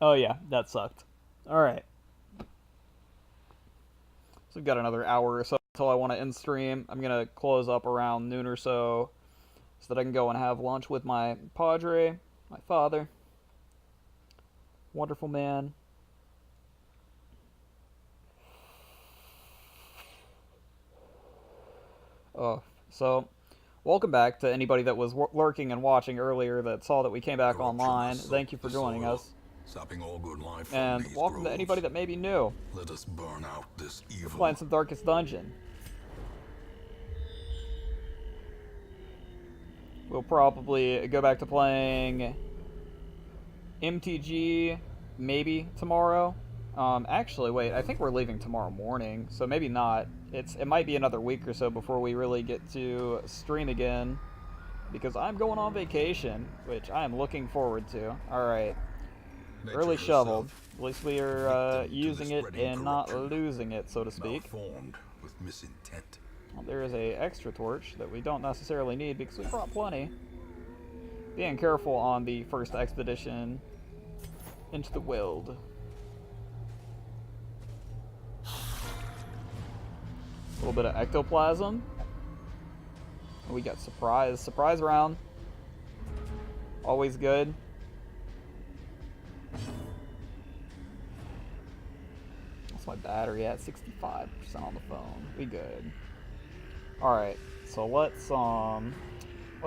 Oh yeah, that sucked. Alright. So we've got another hour or so until I want to end stream. I'm going to close up around noon or so that I can go and have lunch with my padre, my father. Wonderful man. Oh, so welcome back to anybody that was lurking and watching earlier that saw that we came back online. Thank you for joining us. Sapping all good life from And these welcome to groves. anybody that may be new. Let us burn out this We're evil. playing some Darkest Dungeon. We'll probably go back to playing MTG maybe tomorrow. Actually, wait, I think we're leaving tomorrow morning, so maybe not. It might be another week or so before we really get to stream again, because I'm going on vacation, which I am looking forward to. Alright, early shoveled. At least we are using it and not losing it, so to speak. Malformed with misintent. Well, there is a extra torch that we don't necessarily need because we brought plenty. Being careful on the first expedition into the wild. A little bit of ectoplasm. We got surprise round. Always good. What's my battery at? 65% on the phone. We good. Alright, so let's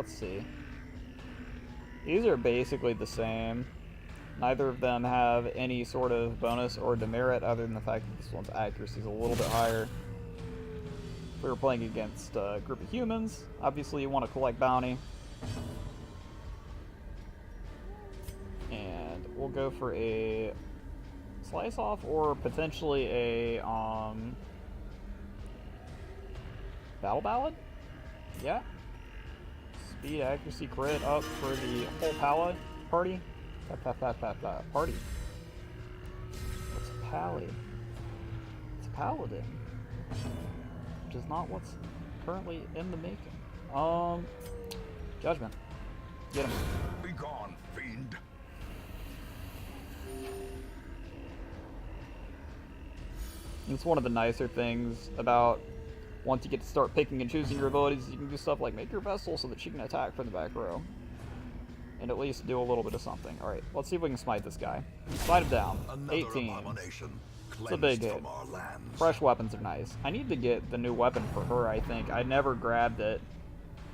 see. These are basically the same. Neither of them have any sort of bonus or demerit other than the fact that this one's accuracy is a little bit higher. If we were playing against a group of humans, obviously you want to collect bounty. And we'll go for a slice off or potentially a battle ballad? Yeah. Speed, accuracy, crit up for the whole party. Party. What's a pally? It's a paladin. Which is not what's currently in the making. Judgment. Get him. Be gone, fiend. It's one of the nicer things about once you get to start picking and choosing your abilities, you can do stuff like make your vessel so that she can attack from the back row. And at least do a little bit of something. Alright, let's see if we can smite this guy. Smite him down. 18. It's a big hit. Fresh weapons are nice. I need to get the new weapon for her, I think. I never grabbed it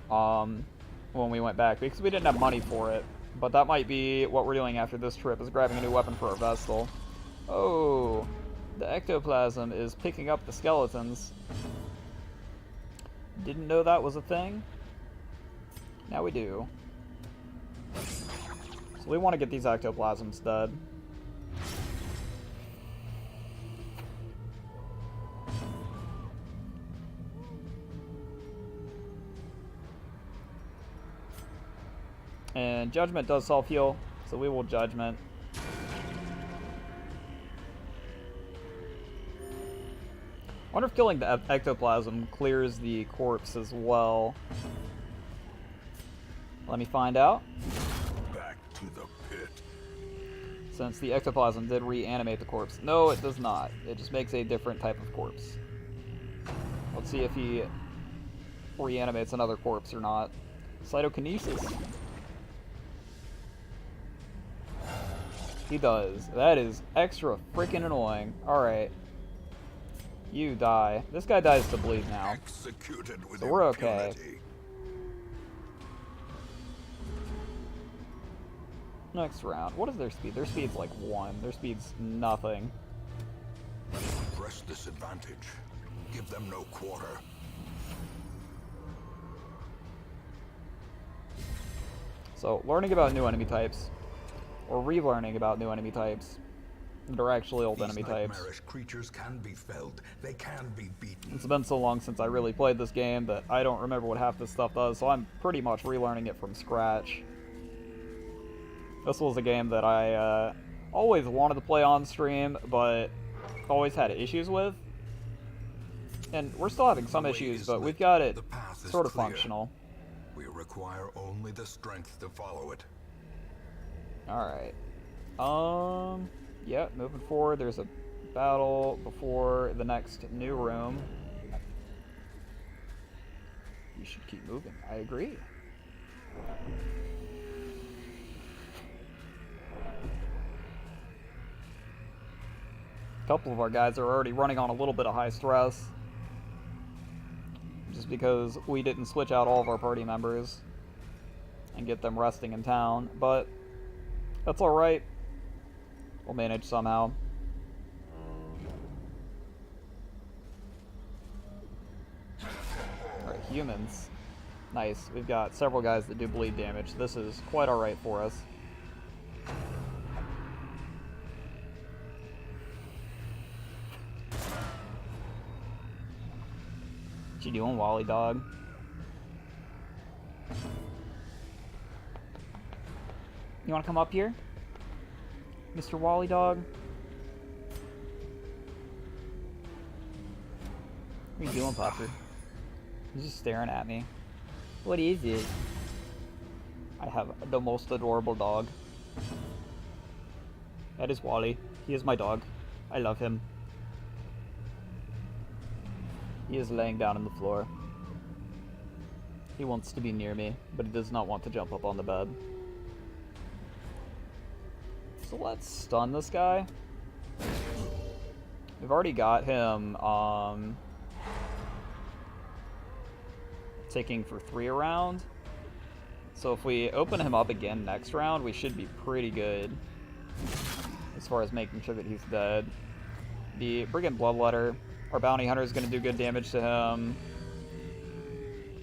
when we went back because we didn't have money for it. But that might be what we're doing after this trip, is grabbing a new weapon for our vessel. Oh, the ectoplasm is picking up the skeletons. Didn't know that was a thing. Now we do. So we want to get these ectoplasms dead. And Judgment does self-heal, so we will Judgment. I wonder if killing the ectoplasm clears the corpse as well. Let me find out. Back to the pit. Since the ectoplasm did reanimate the corpse. No, it does not. It just makes a different type of corpse. Let's see if he reanimates another corpse or not. Cytokinesis. He does. That is extra freaking annoying. Alright. You die. This guy dies to bleed now. Executed with So we're okay. impunity. Next round. What is their speed? Their speed's like 1. Their speed's nothing. Press this advantage. Give them no quarter. So, learning about new enemy types. Or relearning about new enemy types. That are actually old enemy types. Nightmarish creatures can be felled. They can be beaten. It's been so long since I really played this game that I don't remember what half this stuff does, so I'm pretty much relearning it from scratch. This was a game that I always wanted to play on stream, but always had issues with. And we're still having some issues, but we've got it sort of functional. We require only the strength to follow it. Alright. Yeah, moving forward, there's a battle before the next new room. You should keep moving. I agree. A couple of our guys are already running on a little bit of high stress. Just because we didn't switch out all of our party members and get them resting in town. But that's alright. We'll manage somehow. Alright, humans. Nice. We've got several guys that do bleed damage. This is quite alright for us. What you doing, Wally dog? You wanna come up here? Mr. Wally dog? What are you doing, Popper? He's just staring at me. What is it? I have the most adorable dog. That is Wally. He is my dog. I love him. He is laying down on the floor. He wants to be near me, but he does not want to jump up on the bed. So let's stun this guy. We've already got him ticking for 3 a round. So if we open him up again next round, we should be pretty good as far as making sure that he's dead. The Brigand Bloodletter, our Bounty Hunter, is going to do good damage to him.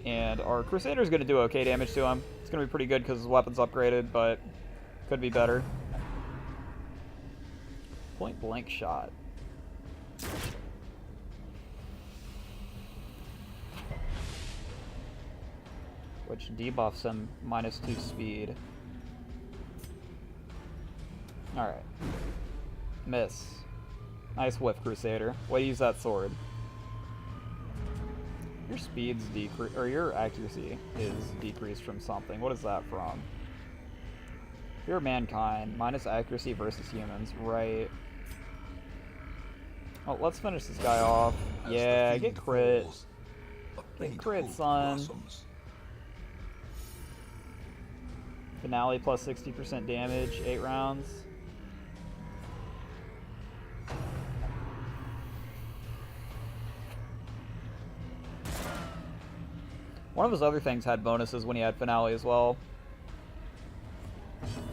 And our Crusader is going to do okay damage to him. It's going to be pretty good because his weapon's upgraded, but could be better. Point blank shot. Which debuffs him -2 speed. Alright. Miss. Nice whiff, Crusader. Way to use that sword. Your speed's decreased, or your accuracy is decreased from something. What is that from? You're mankind. Minus accuracy versus humans. Right. Oh, let's finish this guy off. Yeah, get crit. Get crit, son. Finale plus 60% damage, 8 rounds. One of his other things had bonuses when he had Finale as well.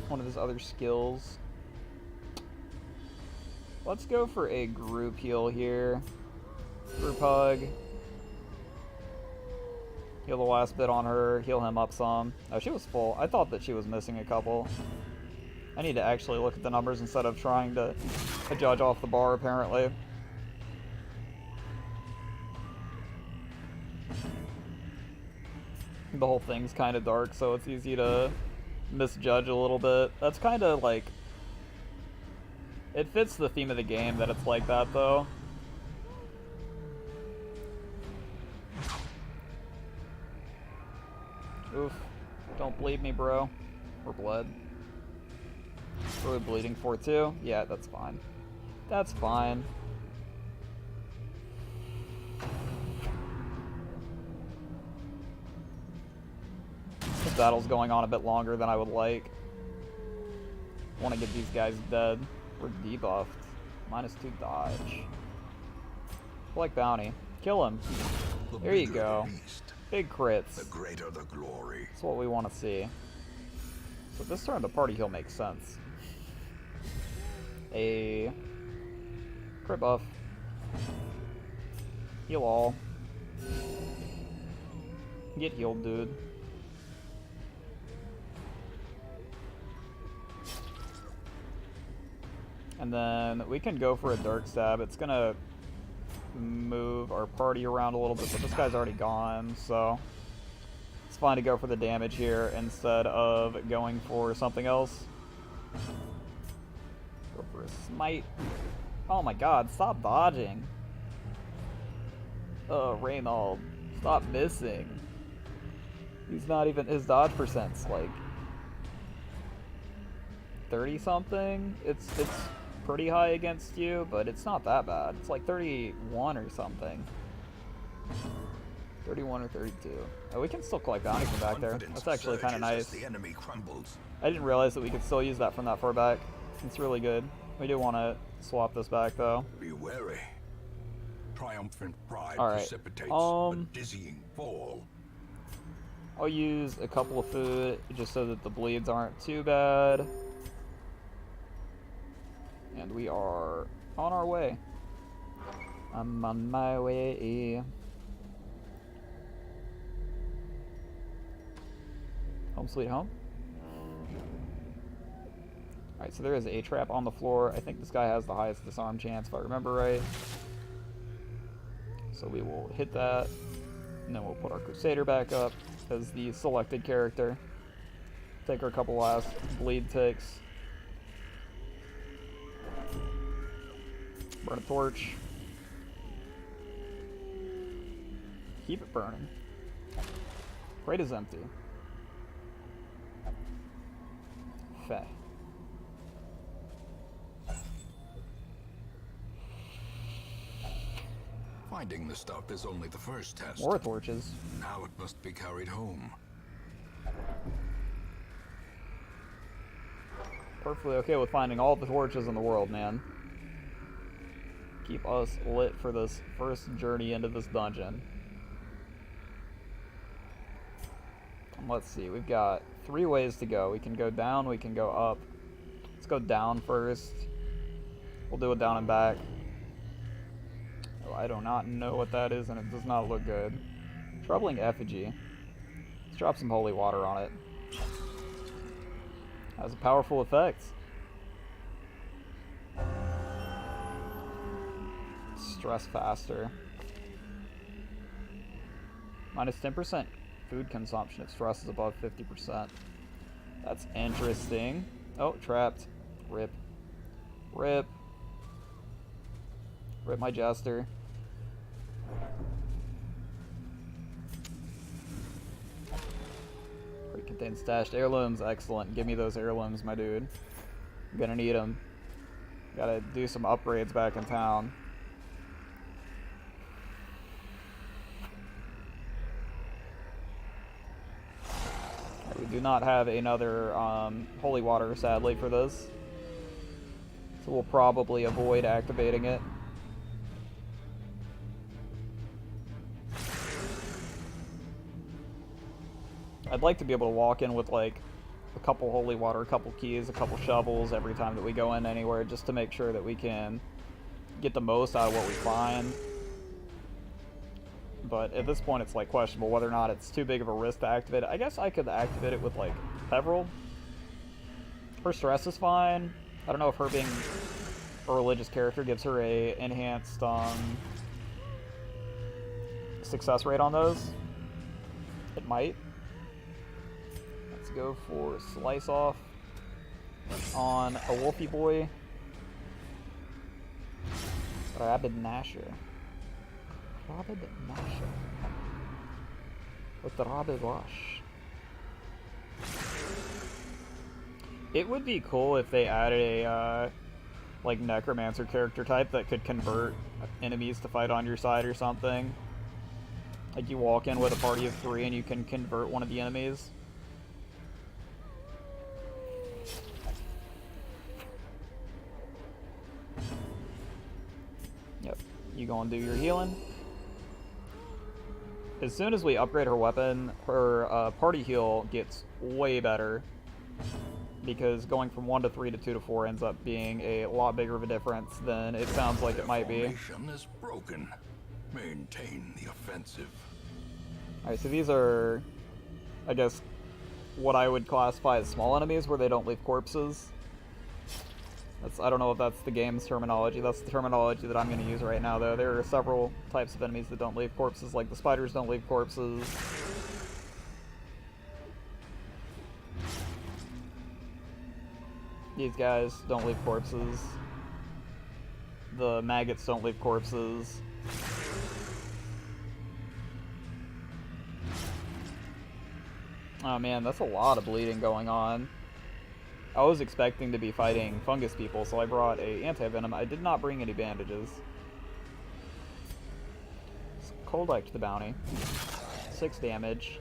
One of his other skills. Let's go for a group heal here. Group hug. Heal the last bit on her, heal him up some. Oh, she was full. I thought that she was missing a couple. I need to actually look at the numbers instead of trying to judge off the bar, apparently. The whole thing's kind of dark, so it's easy to misjudge a little bit. That's kind of like... It fits the theme of the game that it's like that, though. Oof. Don't bleed me, bro. Or blood. What are we bleeding for, too? Yeah, that's fine. That's fine. This battle's going on a bit longer than I would like. I want to get these guys dead. We're debuffed. -2 dodge. Collect bounty. Kill him. There you go. Big crits. The greater the glory. That's what we want to see. So this turn the party heal makes sense. A crit buff. Heal all. Get healed, dude. And then we can go for a dark stab. It's gonna move our party around a little bit, but this guy's already gone, so it's fine to go for the damage here instead of going for something else. Go for a smite. Oh my god, stop dodging. Oh, Reynold, stop missing. He's not even, his dodge percent's like 30 something. It's pretty high against you, but it's not that bad. It's like 31 or something. 31 or 32. Oh, we can still collect bounty from back there. That's actually kind of nice. The enemy crumbles. I didn't realize that we could still use that from that far back. It's really good. We do want to swap this back though. Be wary. Triumphant pride All right. precipitates a dizzying fall. I'll use a couple of food just so that the bleeds aren't too bad. And we are on our way. I'm on my way. Home sweet home. Alright, so there is a trap on the floor. I think this guy has the highest disarm chance if I remember right. So we will hit that. And then we'll put our Crusader back up as the selected character. Take our couple last bleed ticks. Burn a torch. Keep it burning. Crate is empty. Feh. Finding the stuff is only the first test. More torches. Now it must be carried home. Perfectly okay with finding all the torches in the world, man. Keep us lit for this first journey into this dungeon. And let's see, we've got 3 ways to go. We can go down, we can go up. Let's go down first. We'll do it down and back. Oh, I do not know what that is, and it does not look good. Troubling effigy. Let's drop some holy water on it. Has a powerful effect. Stress faster. Minus 10% food consumption if stress is above 50%. That's interesting. Oh, trapped. Rip. Rip. Rip my jester. Crate contains stashed heirlooms. Excellent. Give me those heirlooms, my dude. I'm gonna need them. Gotta do some upgrades back in town. We do not have another holy water, sadly, for this. So we'll probably avoid activating it. I'd like to be able to walk in with like a couple holy water, a couple keys, a couple shovels every time that we go in anywhere, just to make sure that we can get the most out of what we find. But at this point it's like questionable whether or not it's too big of a risk to activate it. I guess I could activate it with like Peveril. Her stress is fine. I don't know if her being a religious character gives her a enhanced success rate on those. It might. Let's go for Slice Off on a Wolfie Boy. Rabid Gnasher. Rabid Gnasher. With the Rabid Rush. It would be cool if they added a like Necromancer character type that could convert enemies to fight on your side or something. Like you walk in with a party of 3 and you can convert one of the enemies. Yep, you go and do your healing. As soon as we upgrade her weapon, her party heal gets way better. Because going from 1 to 3 to 2 to 4 ends up being a lot bigger of a difference than it sounds like it might be. Formation is broken. Maintain the offensive. Alright, so these are, I guess, what I would classify as small enemies where they don't leave corpses. I don't know if that's the game's terminology. That's the terminology that I'm going to use right now, though. There are several types of enemies that don't leave corpses, like the spiders don't leave corpses. These guys don't leave corpses. The maggots don't leave corpses. Oh man, that's a lot of bleeding going on. I was expecting to be fighting fungus people, so I brought a anti-venom. I did not bring any bandages. Cold Ike to the bounty. 6 damage.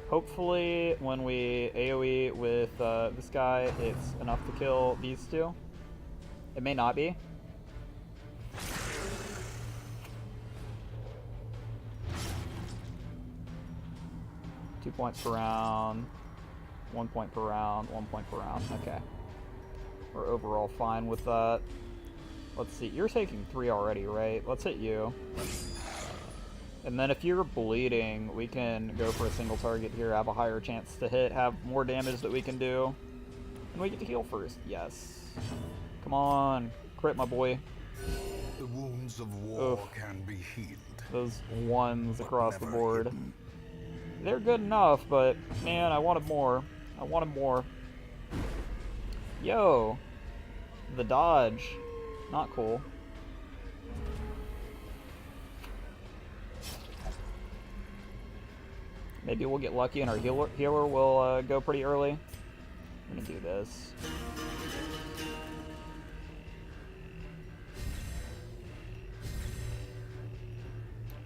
Hopefully, when we AoE with this guy, it's enough to kill these two. It may not be. Two points per round. 1 point per round. 1 point per round. Okay. We're overall fine with that. Let's see. You're taking 3 already, right? Let's hit you. And then if you're bleeding, we can go for a single target here, have a higher chance to hit, have more damage that we can do. And we get to heal first. Yes. Come on. Crit, my boy. The wounds of war can be healed. Those ones across the board. Hidden. They're good enough, but man, I wanted more. I wanted more. Yo. The dodge. Not cool. Maybe we'll get lucky and our healer will go pretty early. I'm gonna do this.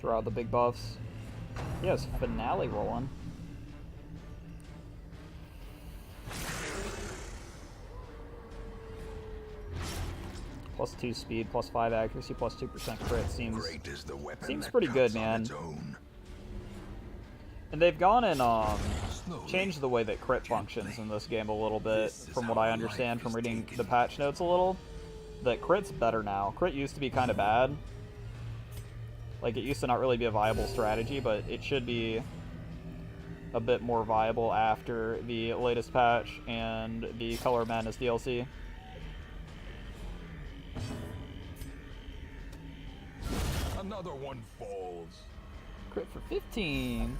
Draw out the big buffs. Yes, finale rolling. +2 speed, +5 accuracy, +2% crit seems pretty good, man. And they've gone and changed the way that crit functions in this game a little bit, from what I understand from reading the patch notes a little. That crit's better now. Crit used to be kind of bad. Like, it used to not really be a viable strategy, but it should be a bit more viable after the latest patch and the Color Madness DLC. Another one falls. Crit for 15.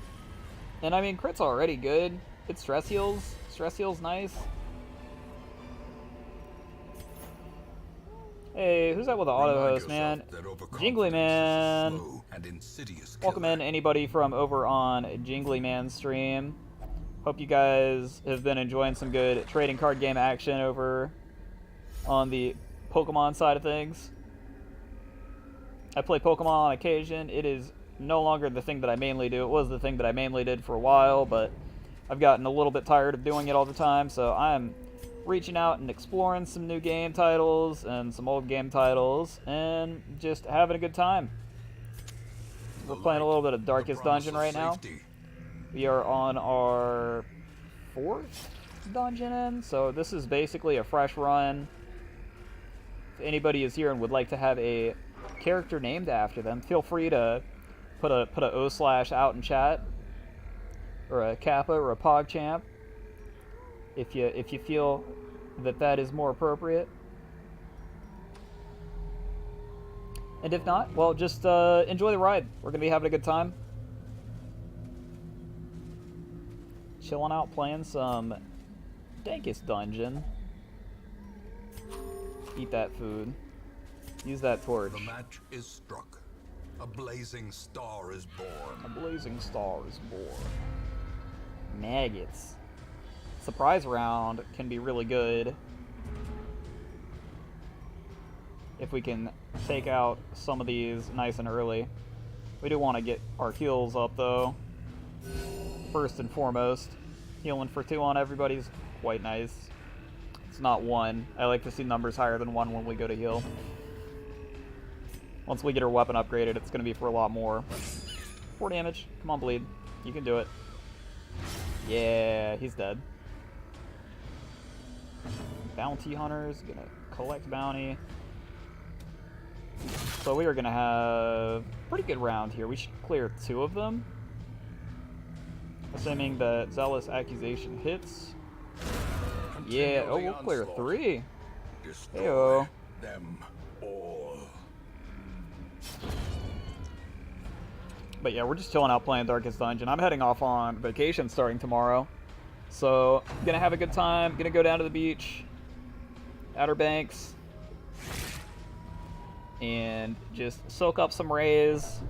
And I mean, crit's already good. It's stress heals. Stress heals nice. Hey, who's that with the auto host, man? Jingly Man. Welcome in anybody from over on Jingly Man's stream. Hope you guys have been enjoying some good trading card game action over on the Pokemon side of things. I play Pokemon on occasion. It is no longer the thing that I mainly do. It was the thing that I mainly did for a while, but I've gotten a little bit tired of doing it all the time, so I'm reaching out and exploring some new game titles and some old game titles and just having a good time. We're playing a little bit of Darkest Dungeon right now. We are on our 4th dungeon in, so this is basically a fresh run. If anybody is here and would like to have a character named after them, feel free to put a / out in chat, or a Kappa or a PogChamp, if you feel that is more appropriate. And if not, well, just enjoy the ride. We're gonna be having a good time, chilling out, playing some Dankest Dungeon. Eat that food. Use that torch. The match is struck. A blazing star is born. A blazing star is born. Maggots. Surprise round can be really good if we can take out some of these nice and early. We do want to get our heals up, though. First and foremost, healing for 2 on everybody's quite nice. It's not 1. I like to see numbers higher than 1 when we go to heal. Once we get our weapon upgraded, it's going to be for a lot more. 4 damage. Come on, bleed. You can do it. Yeah, he's dead. Bounty hunters, gonna collect bounty. So we are gonna have a pretty good round here. We should clear 2 of them, assuming that Zealous Accusation hits. Yeah, oh, we'll clear 3. Heyo. Them all. But yeah, we're just chilling out playing Darkest Dungeon. I'm heading off on vacation starting tomorrow, so gonna have a good time. Gonna go down to the beach, Outer Banks, and just soak up some rays,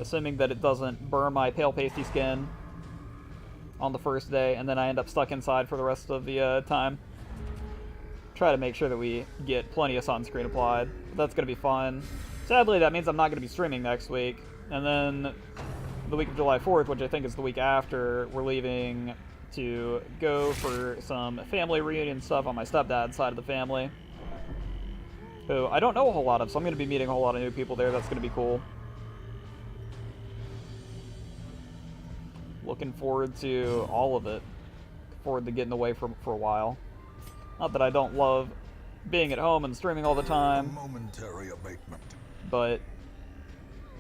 assuming that it doesn't burn my pale pasty skin. on the first day, and then I end up stuck inside for the rest of the time. Try to make sure that we get plenty of sunscreen applied. But that's going to be fun. Sadly, that means I'm not going to be streaming next week. And then the week of July 4th, which I think is the week after, we're leaving to go for some family reunion stuff on my stepdad's side of the family, who I don't know a whole lot of, so I'm going to be meeting a whole lot of new people there. That's going to be cool. Looking forward to all of it. Looking forward to getting away for a while. Not that I don't love being at home and streaming all the time. Momentary abatement. But,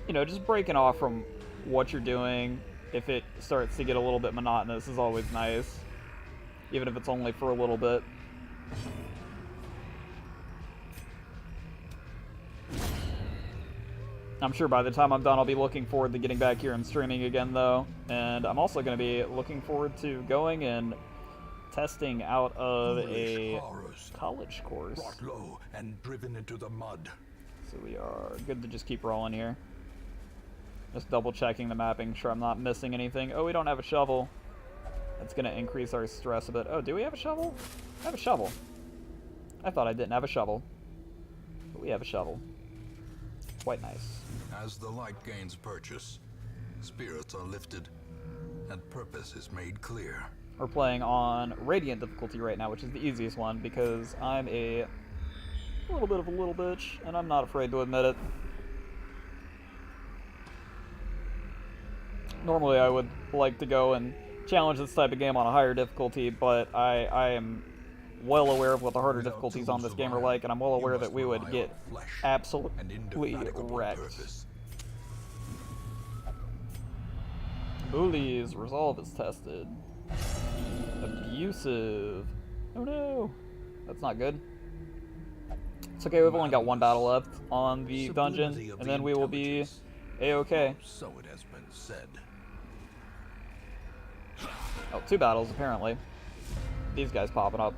you know, just breaking off from what you're doing, if it starts to get a little bit monotonous, is always nice. Even if it's only for a little bit. I'm sure by the time I'm done, I'll be looking forward to getting back here and streaming again, though. And I'm also going to be looking forward to going and testing out of a college course. Brought low and driven into the mud. So we are good to just keep rolling here. Just double checking the mapping, sure I'm not missing anything. Oh, we don't have a shovel. That's going to increase our stress a bit. Oh, do we have a shovel? I have a shovel. I thought I didn't have a shovel. But we have a shovel. Quite nice. As the light gains purchase, spirits are lifted, and purpose is made clear. We're playing on Radiant difficulty right now, which is the easiest one, because I'm a little bit of a little bitch, and I'm not afraid to admit it. Normally I would like to go and challenge this type of game on a higher difficulty, but I am well aware of what the harder difficulties on this game are like, and I'm well aware that we would get absolutely wrecked. Bully's resolve is tested. Abusive. Oh no. That's not good. It's okay, we've only got one battle left on the dungeon, and then we will be A-okay. So it has been said. Oh, 2 battles, apparently. These guys popping up.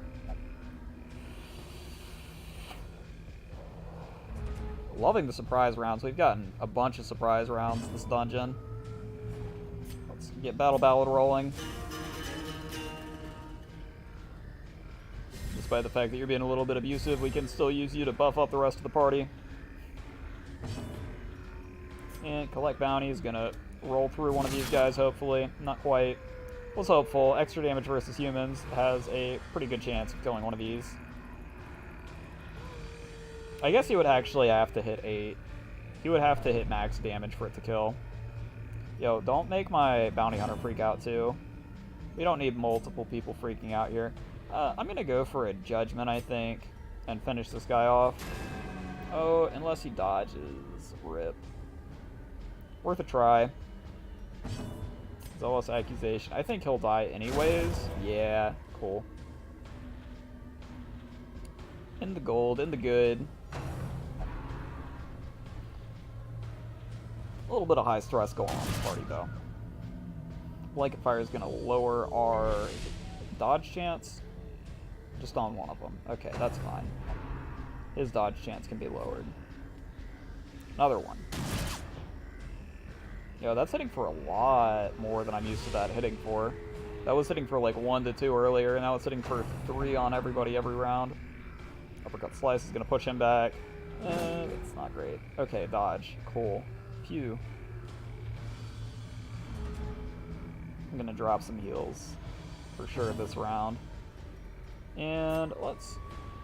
Loving the surprise rounds. We've gotten a bunch of surprise rounds this dungeon. Let's get Battle Ballad rolling. Despite the fact that you're being a little bit abusive, we can still use you to buff up the rest of the party. And collect bounty is gonna roll through one of these guys, hopefully. Not quite. Was hopeful. Extra damage versus humans has a pretty good chance of killing one of these. I guess he would actually have to hit 8. He would have to hit max damage for it to kill. Yo, don't make my bounty hunter freak out too. We don't need multiple people freaking out here. I'm gonna go for a judgment, I think, and finish this guy off. Oh, unless he dodges. Rip. Worth a try. Zealous accusation. I think he'll die anyways. Yeah, cool. In the gold, in the good. A little bit of high stress going on in this party, though. Blanket fire is going to lower our dodge chance. Just on one of them. Okay, that's fine. His dodge chance can be lowered. Another one. Yo, that's hitting for a lot more than I'm used to that hitting for. That was hitting for like 1 to 2 earlier, and now it's hitting for 3 on everybody every round. Uppercut slice is going to push him back. It's not great. Okay, dodge. Cool. Phew. I'm going to drop some heals for sure this round. And let's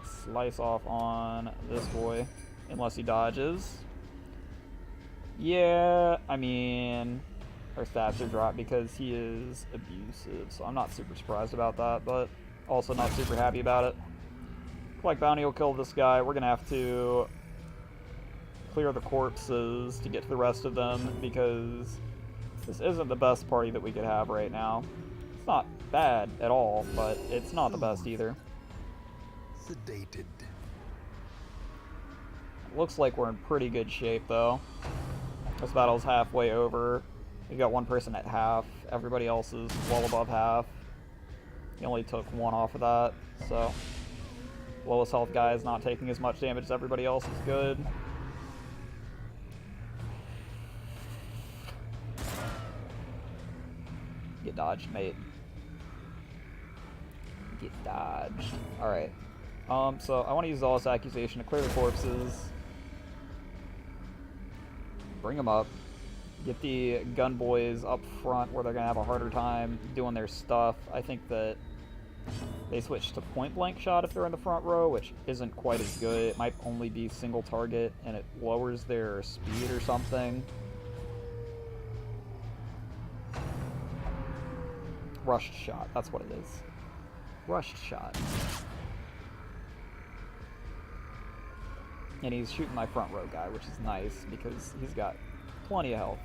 slice off on this boy, unless he dodges. Yeah, I mean, our stats are dropped because he is abusive, so I'm not super surprised about that, but also not super happy about it. Collect bounty will kill this guy. We're going to have to clear the corpses to get to the rest of them, because this isn't the best party that we could have right now. It's not bad at all, but it's not the best either. Sedated. Looks like we're in pretty good shape, though. This battle's halfway over. We've got one person at half. Everybody else is well above half. He only took 1 off of that, so lowest health guy is not taking as much damage as everybody else is good. Get dodged, mate. Get dodged. Alright. So I want to use Lawless Accusation to clear the corpses. Bring them up. Get the gun boys up front where they're going to have a harder time doing their stuff. I think that they switch to point blank shot if they're in the front row, which isn't quite as good. It might only be single target and it lowers their speed or something. Rushed shot, that's what it is. Rushed shot. And he's shooting my front row guy, which is nice because he's got plenty of health.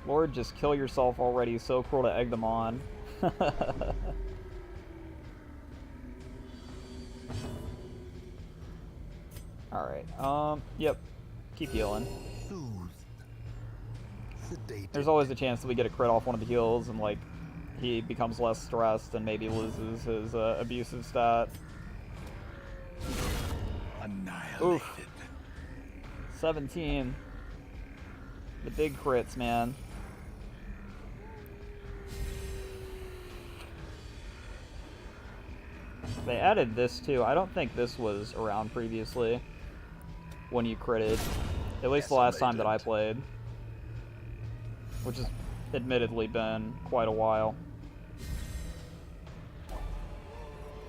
Lord, just kill yourself already. So cruel to egg them on. Alright, yep. Keep healing. There's always a chance that we get a crit off one of the heals and, like, he becomes less stressed and maybe loses his abusive stat. Annihilated. Oof. 17. The big crits, man. They added this too. I don't think this was around previously when you critted. At least the last time that I played. Which has admittedly been quite a while.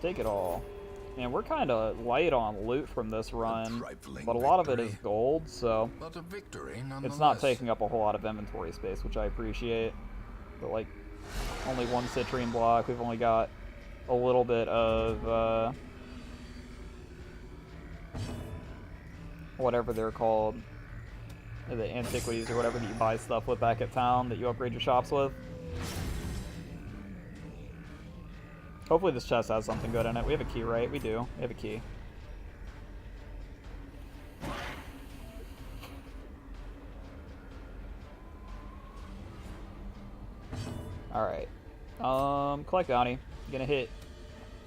Take it all. And we're kind of light on loot from this run, but a lot of it is gold, so But a victory it's not taking up a whole lot of inventory space, which I appreciate. But like, only one citrine block. We've only got a little bit of whatever they're called, the antiquities or whatever that you buy stuff with back at town that you upgrade your shops with. Hopefully this chest has something good in it. We have a key, right? We do. We have a key. Alright. Collect bounty. Gonna hit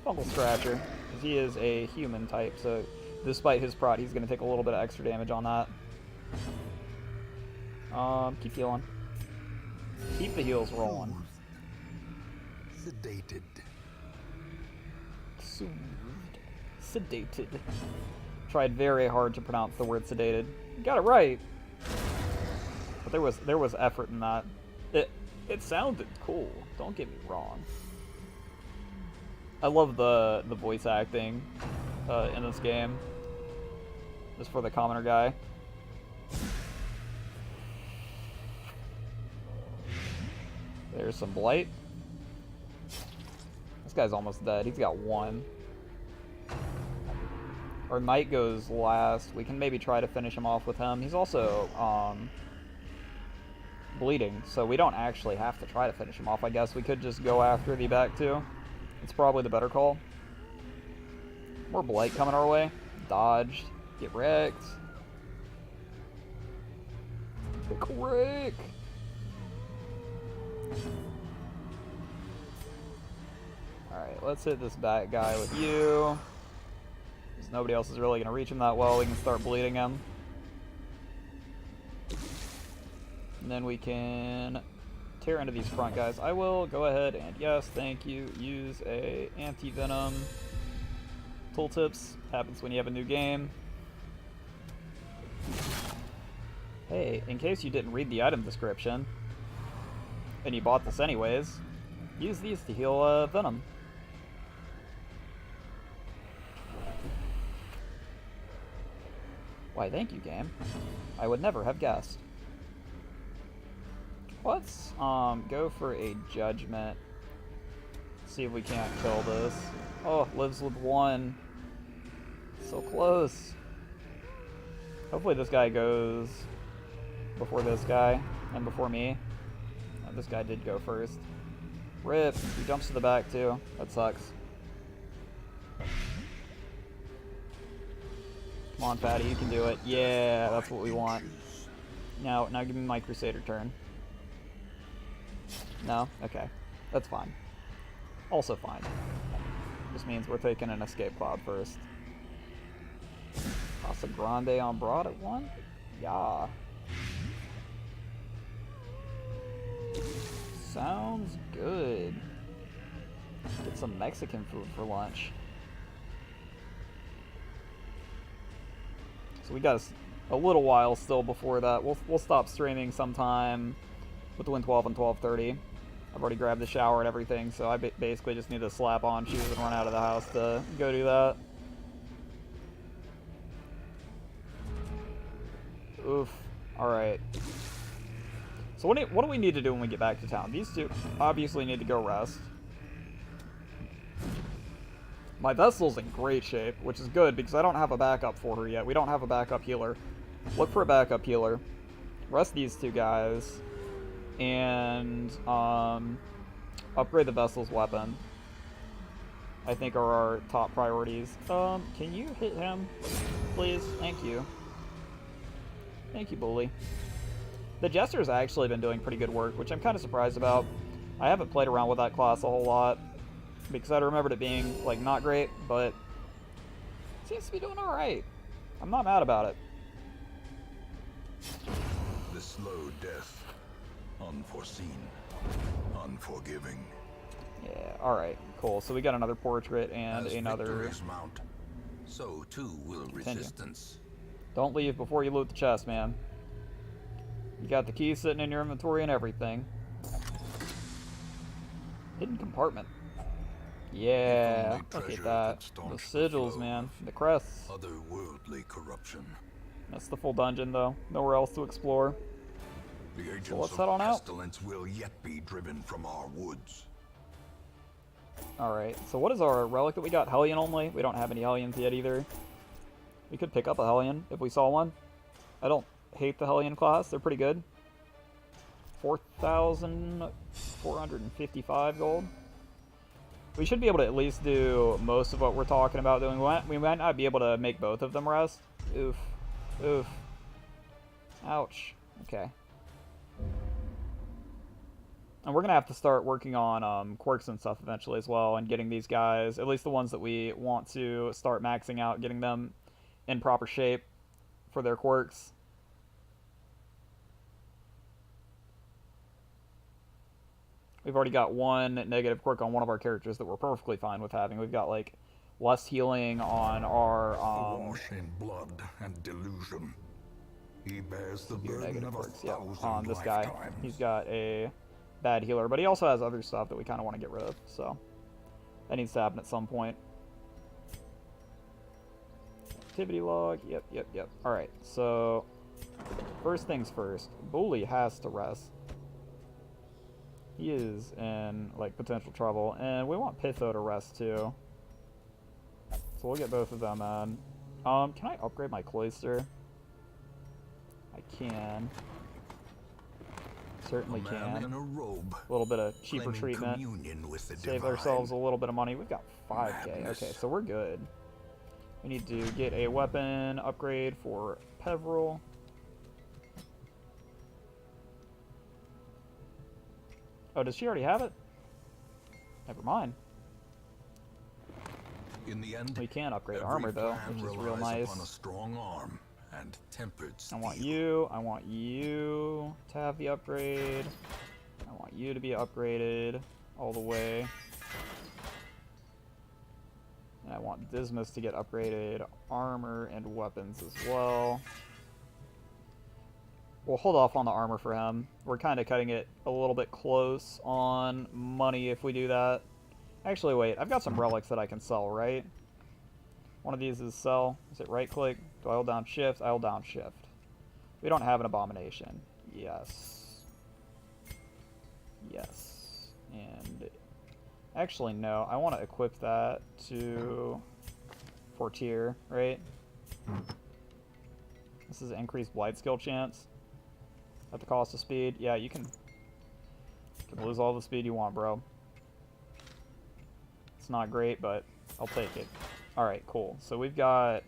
Fungal Scratcher, because he is a human type, so despite his prot, he's gonna take a little bit of extra damage on that. Keep healing. Keep the heals rolling. Sedated. Soothed. Sedated. Tried very hard to pronounce the word sedated. Got it right. But there was effort in that. It sounded cool. Don't get me wrong. I love the voice acting in this game. Just for the commoner guy. There's some blight. This guy's almost dead. He's got one. Our knight goes last. We can maybe try to finish him off with him. He's also bleeding, so we don't actually have to try to finish him off. I guess we could just go after the back two. It's probably the better call. More blight coming our way. Dodged. Get wrecked. Get wrecked. Alright, let's hit this back guy with you. Because nobody else is really going to reach him that well. We can start bleeding him. And then we can tear into these front guys. I will go ahead and, yes, thank you, use a anti-venom. Tooltips. Happens when you have a new game. Hey, in case you didn't read the item description, and you bought this anyways, use these to heal venom. Why, thank you, game. I would never have guessed. Let's go for a judgment. See if we can't kill this. Oh, lives with one. So close. Hopefully this guy goes before this guy and before me. Oh, this guy did go first. Rip. He jumps to the back too. That sucks. Come on, Fatty, you can do it. Yeah, that's what we want. Now give me my Crusader turn. No? Okay. That's fine. Also fine. Just means we're taking an escape pod first. Casa Grande on broad at 1? Yeah. Sounds good. Get some Mexican food for lunch. So we got a little while still before that. We'll stop streaming sometime between 12 and 12:30. I've already grabbed the shower and everything, so I basically just need to slap on shoes and run out of the house to go do that. Oof. Alright. So what do we need to do when we get back to town? These two obviously need to go rest. My vessel's in great shape, which is good because I don't have a backup for her yet. We don't have a backup healer. Look for a backup healer. Rest these two guys. And upgrade the vessel's weapon. I think are our top priorities. Can you hit him? Please? Thank you. Thank you, bully. The Jester's actually been doing pretty good work, which I'm kind of surprised about. I haven't played around with that class a whole lot, because I remembered it being, like, not great, but it seems to be doing alright. I'm not mad about it. The slow death. Unforeseen. Unforgiving. Yeah, alright, cool. So we got another portrait and As another... victories mount, so too will resistance. Don't leave before you loot the chest, man. You got the key sitting in your inventory and everything. Hidden compartment. Yeah, look at that. The sigils, man. The crests. Otherworldly corruption. That's the full dungeon, though. Nowhere else to explore. The agents So let's of head on out. pestilence will yet be driven from our woods. Alright, so what is our relic that we got? Hellion only? We don't have any Hellions yet either. We could pick up a Hellion if we saw one. I don't hate the Hellion class. They're pretty good. 4,455 gold. We should be able to at least do most of what we're talking about doing. We might not be able to make both of them rest. Oof. Oof. Ouch. Okay. And we're going to have to start working on quirks and stuff eventually as well, and getting these guys, at least the ones that we want to start maxing out, getting them in proper shape for their quirks. We've already got one negative quirk on one of our characters that we're perfectly fine with having. We've got, like, less healing on our... Awash in blood and delusion. He bears the burden negative of quirks, 1,000 on this guy. lifetimes. He's got a bad healer, but he also has other stuff that we kind of want to get rid of, so that needs to happen at some point. Activity log, yep. Alright, so first things first, Bully has to rest. He is in, like, potential trouble, and we want Pitho to rest too. So we'll get both of them in. Can I upgrade my cloister? I can. Certainly can. In a robe, A little bit of cheaper treatment. With the Save divine. ourselves a little bit of money. We've got 5k. Madness. Okay, so we're good. We need to get a weapon upgrade for Peveril. Oh, does she already have it? Never mind. In the end, We can upgrade every armor though, plan which is real relies nice. upon a strong arm and tempered I steel. want you to have the upgrade. I want you to be upgraded all the way. And I want Dismas to get upgraded armor and weapons as well. We'll hold off on the armor for him. We're kind of cutting it a little bit close on money if we do that. Actually, wait. I've got some relics that I can sell, right? One of these is sell. Is it right click? Do I hold down shift? I hold down shift. We don't have an abomination. Yes. Yes. And actually, no. I want to equip that to Fortier, right? This is increased blight skill chance at the cost of speed. Yeah, you can lose all the speed you want, bro. It's not great, but I'll take it. Alright, cool. So we've got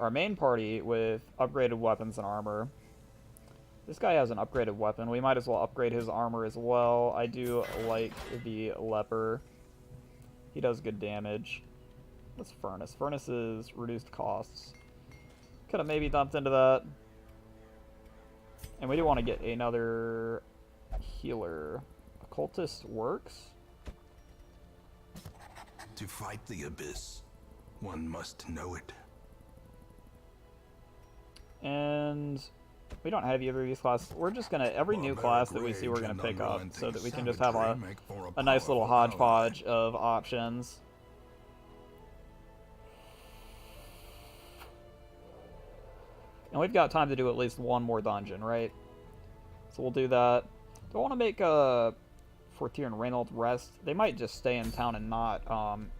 our main party with upgraded weapons and armor. This guy has an upgraded weapon. We might as well upgrade his armor as well. I do like the leper. He does good damage. What's furnace? Furnace is reduced costs. Could have maybe dumped into that. And we do want to get another healer. Occultist works? To fight the abyss, one must know it. And we don't have either of these classes. We're just gonna, every new class that we see we're gonna pick up so that we can just have a nice little hodgepodge of options. And we've got time to do at least one more dungeon, right? So we'll do that. Do I want to make Fortier and Reynolds rest? They might just stay in town and not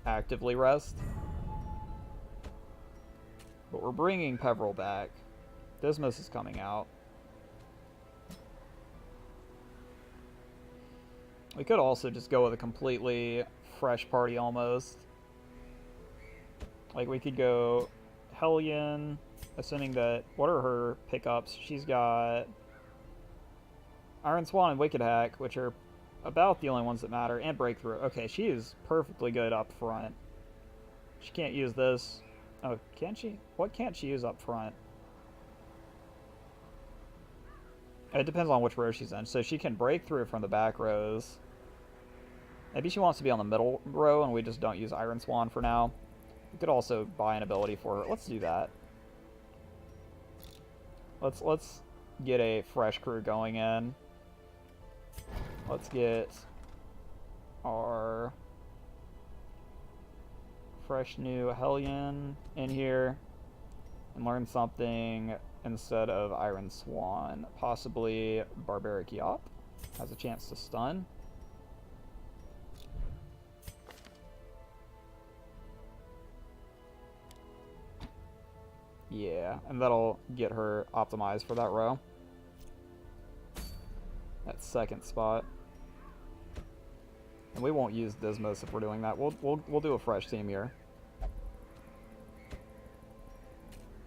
actively rest. But we're bringing Peveril back. Dismas is coming out. We could also just go with a completely fresh party almost. Like we could go Hellion, assuming that, what are her pickups? She's got Iron Swan and Wicked Hack, which are about the only ones that matter, and Breakthrough. Okay, she is perfectly good up front. She can't use this. Oh, can she? What can't she use up front? It depends on which row she's in. So she can break through from the back rows. Maybe she wants to be on the middle row and we just don't use Iron Swan for now. We could also buy an ability for her. Let's do that. Let's get a fresh crew going in. Let's get our fresh new Hellion in here and learn something instead of Iron Swan. Possibly Barbaric Yop has a chance to stun. Yeah, and that'll get her optimized for that row. That second spot. And we won't use Dismas if we're doing that. We'll do a fresh team here.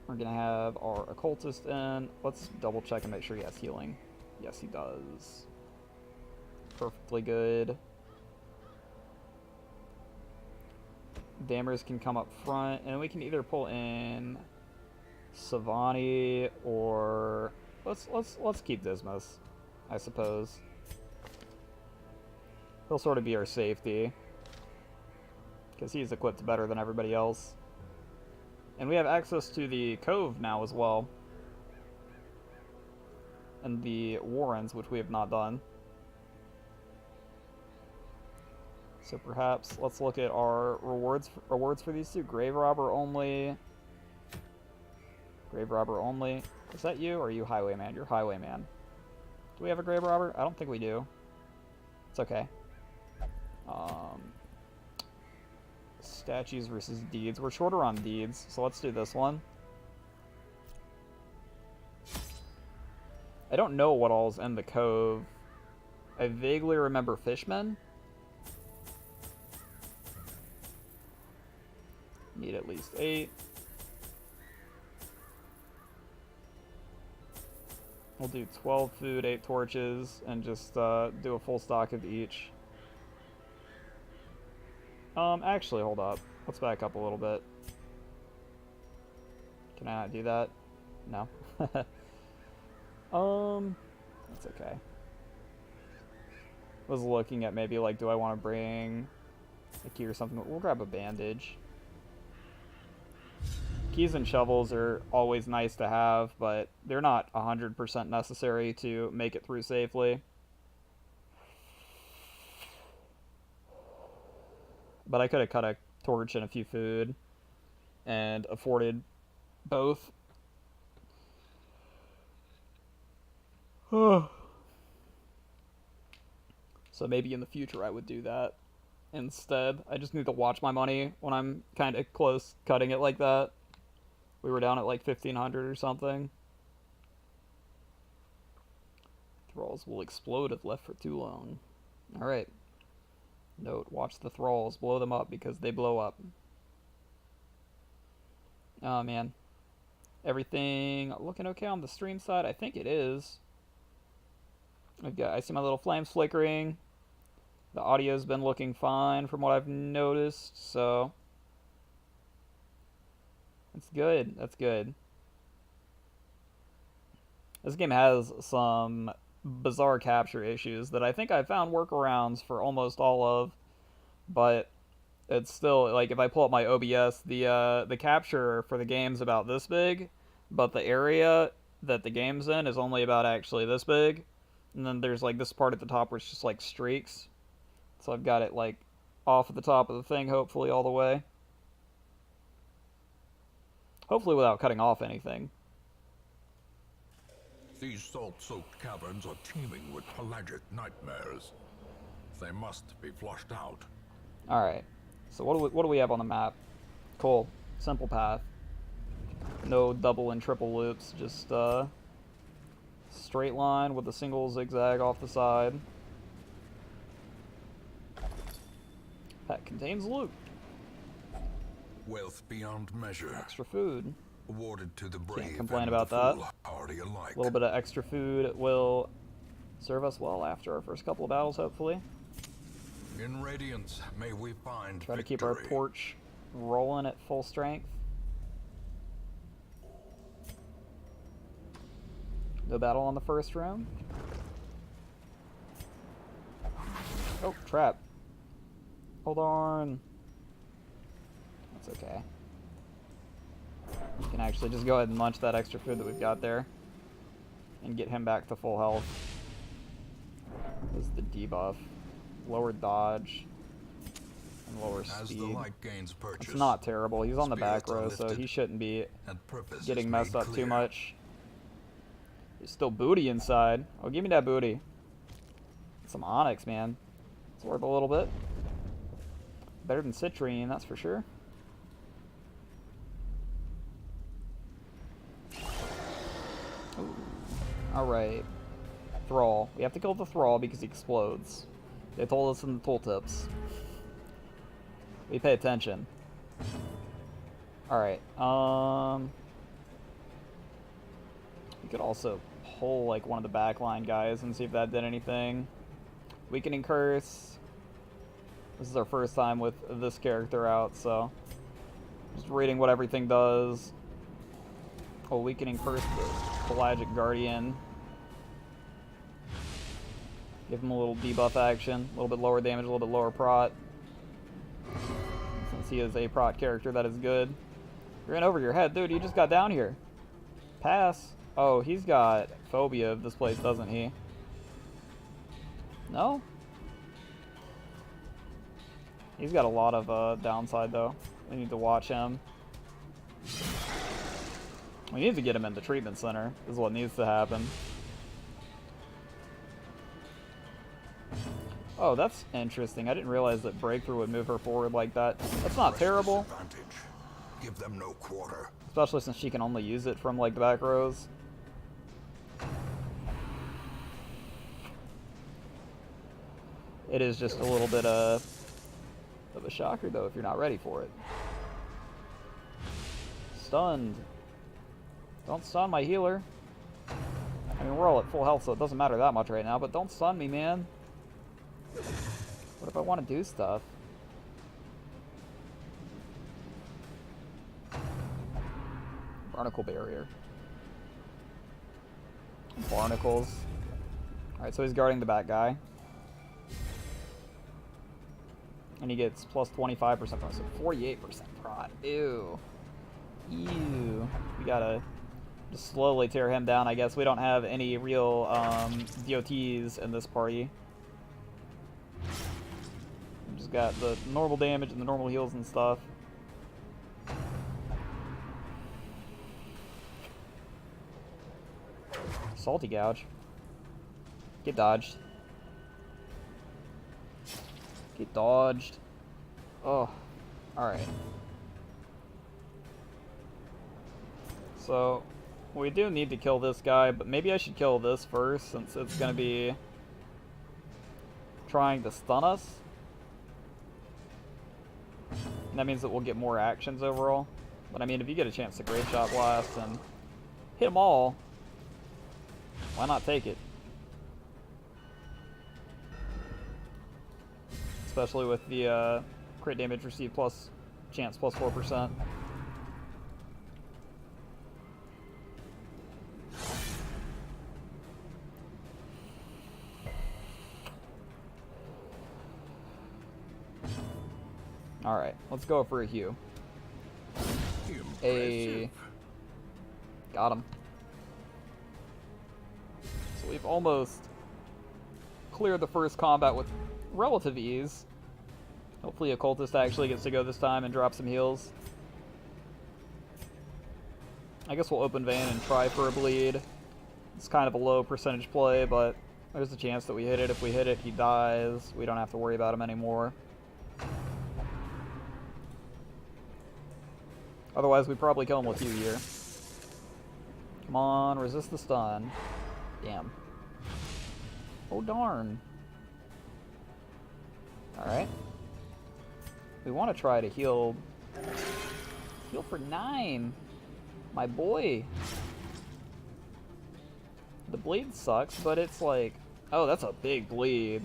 We're gonna have our occultist in. Let's double check and make sure he has healing. Yes, he does. Perfectly good. Dammers can come up front, and we can either pull in Savani or let's keep Dismas, I suppose. He'll sort of be our safety because he's equipped better than everybody else. And we have access to the Cove now as well. And the Warrens, which we have not done. So perhaps let's look at our rewards for these two. Grave Robber only. Grave Robber only. Is that you or are you Highwayman? You're Highwayman. Do we have a Grave Robber? I don't think we do. It's okay. Statues versus deeds. We're shorter on deeds, so let's do this one. I don't know what all's in the Cove. I vaguely remember fishmen. Need at least 8. We'll do 12 food, 8 torches, and just do a full stock of each. Actually, hold up. Let's back up a little bit. Can I not do that? No. That's okay. Was looking at maybe, like, do I want to bring a key or something? We'll grab a bandage. Keys and shovels are always nice to have, but they're not 100% necessary to make it through safely. But I could have cut a torch and a few food and afforded both. So maybe in the future I would do that instead. I just need to watch my money when I'm kind of close cutting it like that. We were down at like 1,500 or something. Thralls will explode if left for too long. Alright. Note, watch the thralls. Blow them up because they blow up. Oh, man. Everything looking okay on the stream side? I think it is. I see my little flames flickering. The audio's been looking fine from what I've noticed, so that's good. That's good. This game has some bizarre capture issues that I think I found workarounds for almost all of, but it's still like if I pull up my OBS, the capture for the game's about this big, but the area that the game's in is only about actually this big, and then there's like this part at the top where it's just like streaks. So I've got it like off at the top of the thing, hopefully all the way. Hopefully without cutting off anything. These salt-soaked caverns are teeming with pelagic nightmares. They must be flushed out. Alright, so what do we have on the map? Cool. Simple path. No double and triple loops, just straight line with a single zigzag off the side. That contains loot. Wealth beyond measure. Extra food. Awarded to the brave. Can't complain and about the that. foolhardy alike. A little bit of extra food will serve us well after our first couple of battles, hopefully. In Radiance, may we find Try to victory. keep our torch rolling at full strength. No battle on the first room. Oh, trap. Hold on. That's okay. We can actually just go ahead and munch that extra food that we've got there. And get him back to full health. This is the debuff. Lower dodge. And lower As speed. the light gains purchase, It's not terrible. He's on the back spirits are row, so lifted, he shouldn't be and purpose getting is messed made up too clear. much. There's still booty inside. Oh, give me that booty. Some onyx, man. It's worth a little bit. Better than citrine, that's for sure. Alright. Thrall. We have to kill the Thrall because he explodes. They told us in the tooltips. We pay attention. Alright, we could also pull like one of the backline guys and see if that did anything. Weakening Curse. This is our first time with this character out, so just reading what everything does. Oh, Weakening Curse, the Pelagic Guardian. Give him a little debuff action, a little bit lower damage, a little bit lower prot. Since he is a prot character, that is good. You're in over your head, dude. You just got down here. Pass. Oh, he's got phobia of this place, doesn't he? No? He's got a lot of downside, though. We need to watch him. We need to get him in the treatment center, is what needs to happen. Oh, that's interesting. I didn't realize that Breakthrough would move her forward like that. That's not terrible. Give them no quarter. Especially since she can only use it from, like, the back rows. It is just a little bit of a shocker, though, if you're not ready for it. Stunned. Don't stun my healer. I mean, we're all at full health, so it doesn't matter that much right now, but don't stun me, man. What if I want to do stuff? Barnacle barrier. Barnacles. Alright, so he's guarding the back guy. And he gets plus 25% prot, so 48% prot. Ew. Ew. We gotta just slowly tear him down, I guess. We don't have any real DOTs in this party. We just got the normal damage and the normal heals and stuff. Salty Gouge. Get dodged. Get dodged. Oh. Alright. So, we do need to kill this guy, but maybe I should kill this first, since it's going to be trying to stun us. And that means that we'll get more actions overall. But I mean, if you get a chance to Great Shot Blast and hit them all, why not take it? Especially with the crit damage received plus chance plus 4%. Alright, let's go for a Hugh. Impressive. Got him. So we've almost cleared the first combat with relative ease. Hopefully Occultist actually gets to go this time and drop some heals. I guess we'll open vein and try for a bleed. It's kind of a low percentage play, but there's a chance that we hit it. If we hit it, he dies. We don't have to worry about him anymore. Otherwise, we probably kill him with you here. Come on, resist the stun. Damn. Oh, darn. Alright. We want to try to heal... Heal for 9! My boy! The bleed sucks, but it's like... Oh, that's a big bleed.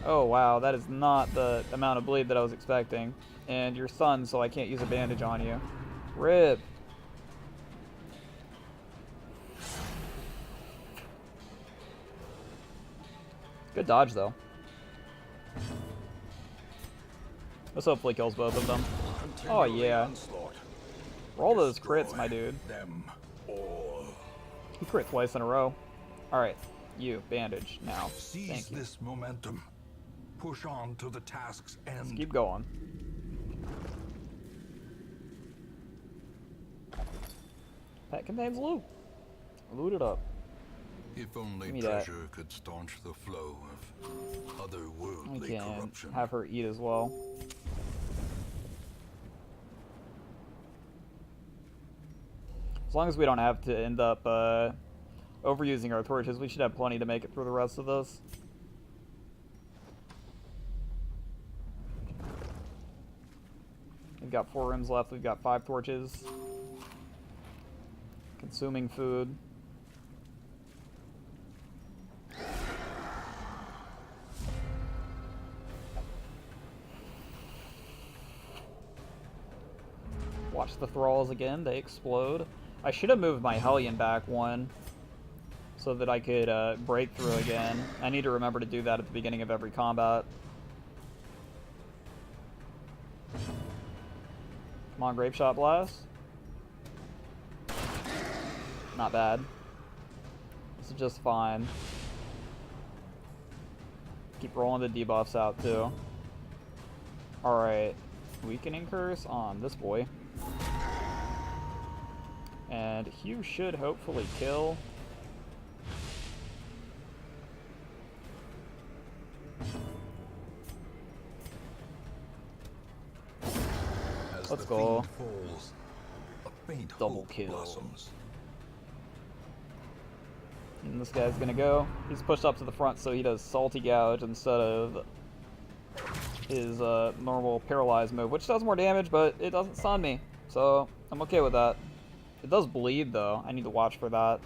Oh, wow, that is not the amount of bleed that I was expecting. And you're stunned, so I can't use a bandage on you. RIP! Good dodge, though. This hopefully kills both of them. Oh, yeah. Roll those crits, my dude. He crit twice in a row. Alright, you, bandage, now. Seize Thank you. this momentum. Push on to the task's end. Let's keep going. That contains loot. Loot it up. If only Give me that. treasure could staunch the flow of We otherworldly can corruption. have her eat as well. As long as we don't have to end up overusing our torches, we should have plenty to make it through the rest of this. We've got 4 rooms left. We've got 5 torches. Consuming food. Watch the thralls again. They explode. I should have moved my Hellion back 1 so that I could break through again. I need to remember to do that at the beginning of every combat. Come on, Grape Shot Blast. Not bad. This is just fine. Keep rolling the debuffs out, too. Alright. Weakening Curse on this boy. And Hugh should hopefully kill. As Let's the go. fiend falls, a faint Double hope kill. blossoms. And this guy's gonna go. He's pushed up to the front, so he does Salty Gouge instead of his normal Paralyze move, which does more damage, but it doesn't stun me. So, I'm okay with that. It does bleed, though. I need to watch for that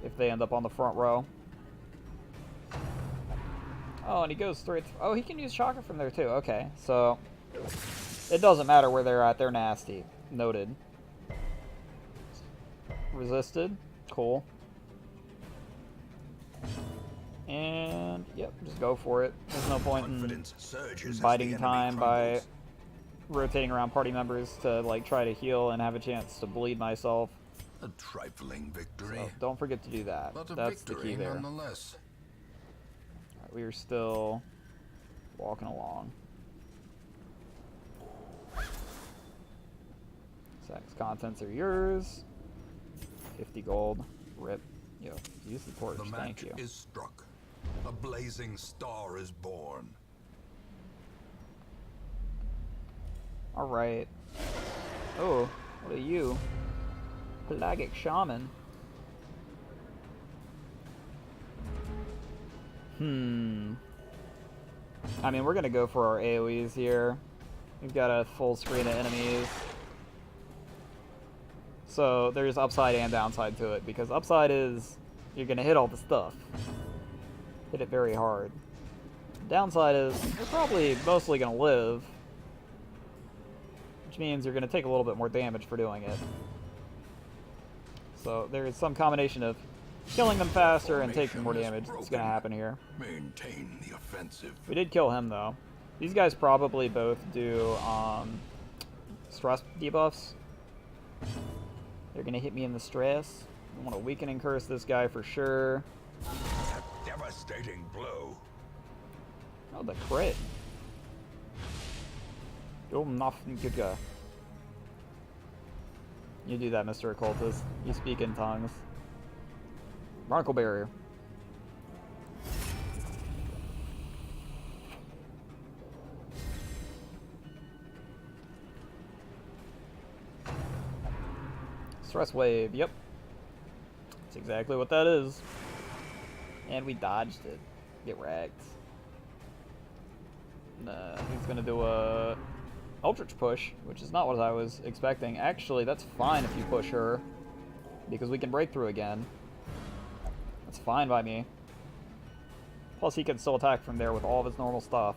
if they end up on the front row. Oh, and he goes straight... Oh, he can use Chakra from there, too. Okay, so... It doesn't matter where they're at. They're nasty. Noted. Resisted. Cool. And, yep, just go for it. There's no point in Confidence surges as the biding enemy time by crumbles. rotating around party members to, like, try to heal and have a chance to bleed myself. A trifling victory, So don't forget to do that. but a That's the victory key there. nonetheless. Alright, we are still walking along. Sack's contents are yours. 50 gold. Rip. Yo, use the torch. The Thank match you. is struck. A blazing star is born. Alright. Oh, what are you? Pelagic Shaman. I mean, we're gonna go for our AoEs here. We've got a full screen of enemies. So there's upside and downside to it, because upside is you're gonna hit all the stuff. Hit it very hard. Downside is you're probably mostly gonna live, which means you're gonna take a little bit more damage for doing it. So there's some combination of killing them faster and taking more damage that's gonna happen here. Maintain the offensive. We did kill him though. These guys probably both do stress debuffs. They're gonna hit me in the stress. I want to weaken and curse this guy for sure. A devastating blow. Oh, the crit. You're nothing good guy. You do that, Mr. Occultist. You speak in tongues. Barnacle Barrier. Stress Wave, yep. That's exactly what that is. And we dodged it. Get wrecked. He's gonna do a Eldritch Push, which is not what I was expecting. Actually, that's fine if you push her, because we can break through again. That's fine by me. Plus, he can still attack from there with all of his normal stuff.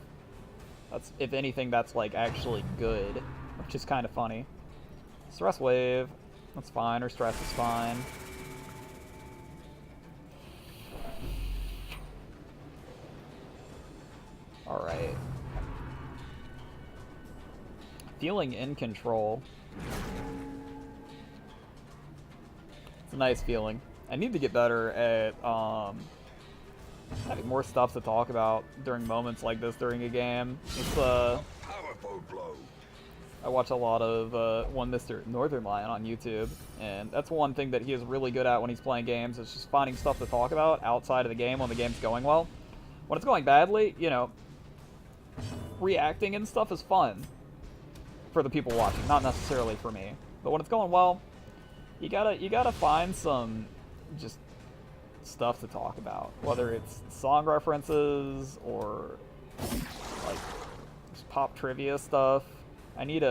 That's, if anything, that's like actually good, which is kind of funny. Stress Wave, that's fine. Her stress is fine. All right. Feeling in control. It's a nice feeling. I need to get better at having more stuff to talk about during moments like this during a game. It's Powerful blow. I watch a lot of one Mr. Northern Lion on YouTube, and that's one thing that he is really good at when he's playing games, is just finding stuff to talk about outside of the game when the game's going well. When it's going badly, you know, reacting and stuff is fun for the people watching, not necessarily for me. But when it's going well, you gotta find some just stuff to talk about, whether it's song references or like just pop trivia stuff. I need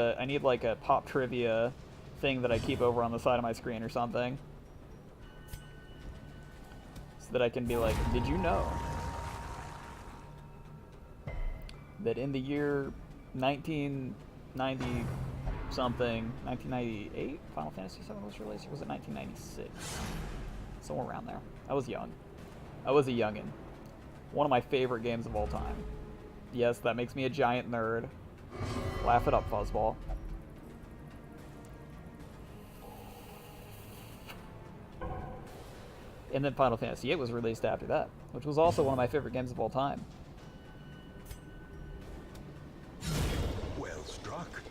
like a pop trivia thing that I keep over on the side of my screen or something, so that I can be like, did you know that in the year 1990 something, 1998, Final Fantasy VII was released, or was it 1996? Somewhere around there. I was young. I was a youngin'. One of my favorite games of all time. Yes, that makes me a giant nerd. Laugh it up, Fuzzball. And then Final Fantasy VIII was released after that, which was also one of my favorite games of all time. Well struck.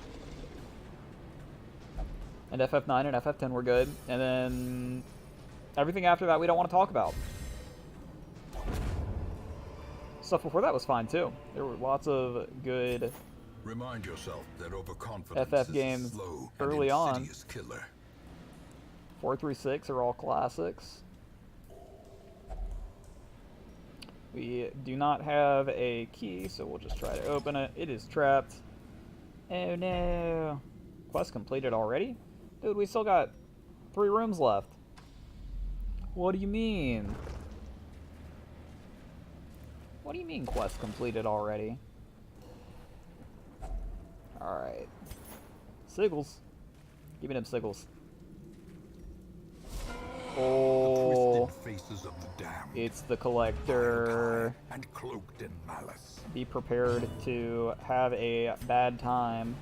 And FF9 and FF10 were good, and then everything after that we don't want to talk about. Stuff before that was fine too. There were lots of good Remind yourself that overconfidence FF is a games slow early and on. insidious killer. 4 through 6 are all classics. We do not have a key, so we'll just try to open it. It is trapped. Oh no. Quest completed already? Dude, we still got 3 rooms left. What do you mean? What do you mean quest completed already? Alright. Siggles. Give me them siggles. Oh, The twisted faces of the damned, it's the collector. and cloaked in malice. Be prepared to have a bad time.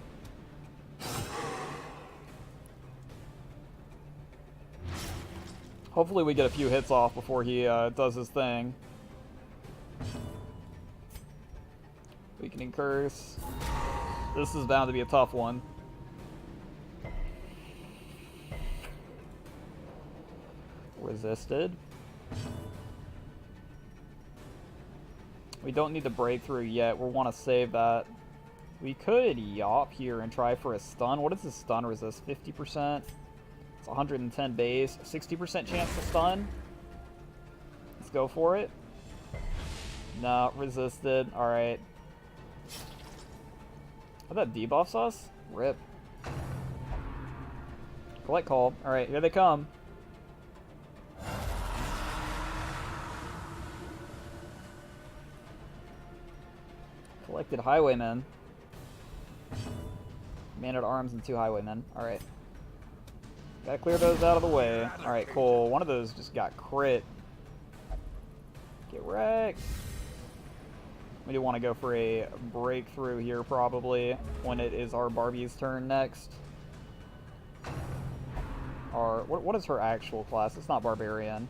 Hopefully we get a few hits off before he does his thing. Weakening Curse. This is bound to be a tough one. Resisted. We don't need the breakthrough yet. We'll want to save that. We could yop here and try for a stun. What does the stun resist? 50%? It's 110 base. 60% chance to stun. Let's go for it. No, resisted. Alright. Oh, that debuffs us? Rip. Collect call. Alright, here they come. Collected Highwaymen. Man-at-Arms and 2 Highwaymen. Alright. Gotta clear those out of the way. Alright, cool. One of those just got crit. Get wrecked. We do want to go for a breakthrough here, probably, when it is our Barbie's turn next. Or, what is her actual class? It's not Barbarian.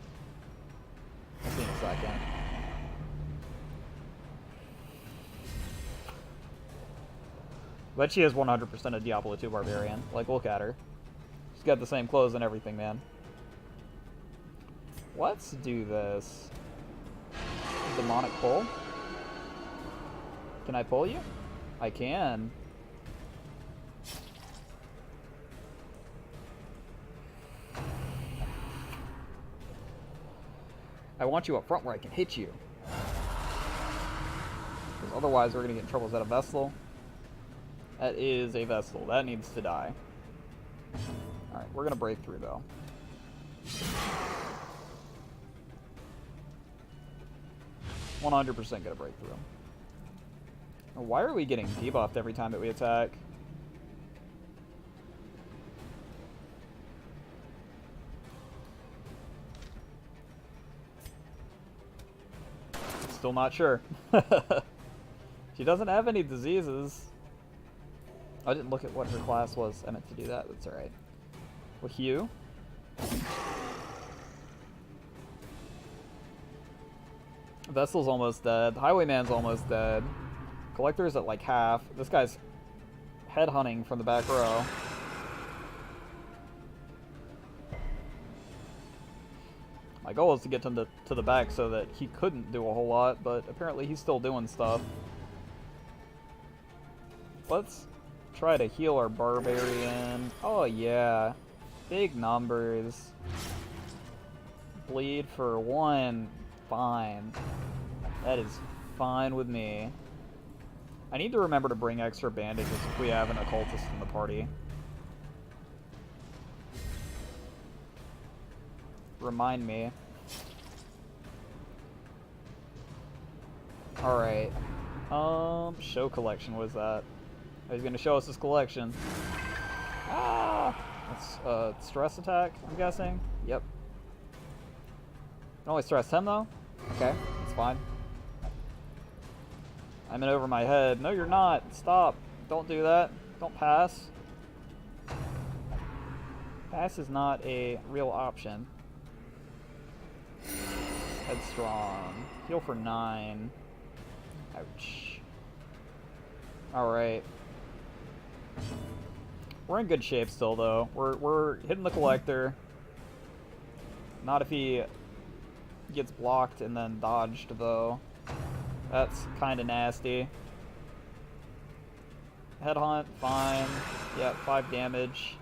I'll see in a second. But she is 100% a Diablo 2 Barbarian. Like, look at her. She's got the same clothes and everything, man. Let's do this. Demonic pull. Can I pull you? I can. I want you up front where I can hit you. Because otherwise we're going to get in trouble. Is that a Vestal? That is a Vestal. That needs to die. Alright, we're going to break through though. 100% gonna break through. Why are we getting debuffed every time that we attack? Still not sure. She doesn't have any diseases. I didn't look at what her class was. I meant to do that. That's alright. With you? Vestal's almost dead. Highwayman's almost dead. Collector's at like half. This guy's headhunting from the back row. My goal is to get him to the back so that he couldn't do a whole lot, but apparently he's still doing stuff. Let's try to heal our Barbarian. Oh yeah. Big numbers. Bleed for 1. Fine. That is fine with me. I need to remember to bring extra bandages if we have an occultist in the party. Remind me. Alright. Show collection, what is that? Oh, he's gonna show us his collection. Ah! That's, stress attack, I'm guessing? Yep. Can only stress him, though? Okay, that's fine. I'm in over my head. No, you're not. Stop. Don't do that. Don't pass. Pass is not a real option. Headstrong. Heal for 9. Ouch. Alright. We're in good shape still, though. We're hitting the collector. Not if he gets blocked and then dodged, though. That's kind of nasty. Headhunt, fine. Yep, 5 damage.